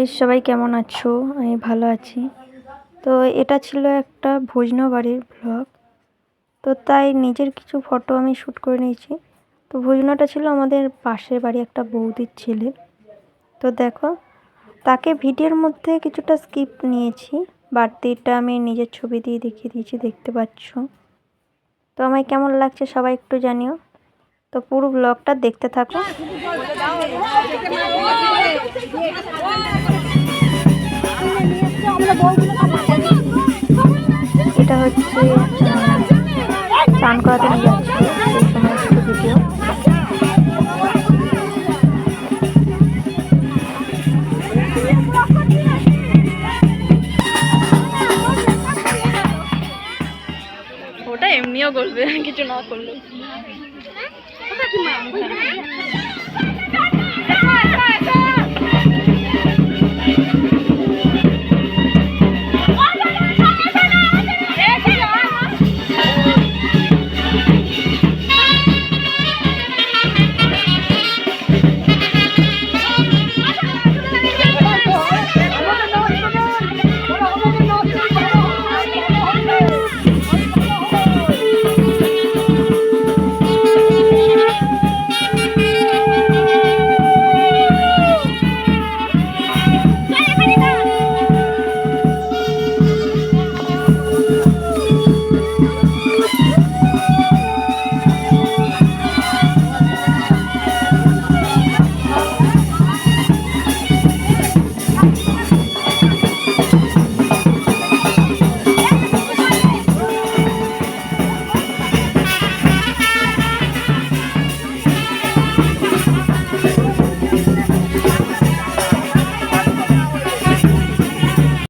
Guys, সবাই কেমন আছো? আমি ভালো আছি। তো এটা ছিল একটা ভোজনা বাড়ির ব্লগ। তো তাই নিজের কিছু ফটো আমি শ্যুট করে নিয়েছি। তো ভোজনাটা ছিল আমাদের পাশের বাড়ি একটা বৌদির ছেলে। তো দেখো, তাকে ভিডিওর মধ্যে কিছুটা স্কিপ নিয়েছি, বাড়তিটা আমি নিজের ছবি দিয়ে দেখিয়ে দিয়েছি, দেখতে পাচ্ছ। তো আমায় কেমন লাগছে সবাই একটু জানিও। তো পুরো ব্লগটা দেখতে থাকো। এটা হচ্ছে চান করাতে নিয়ে যাচ্ছিল সেই সময় একটু ভিডিও। ওটা এমনিও করবে, কিছু না করলে।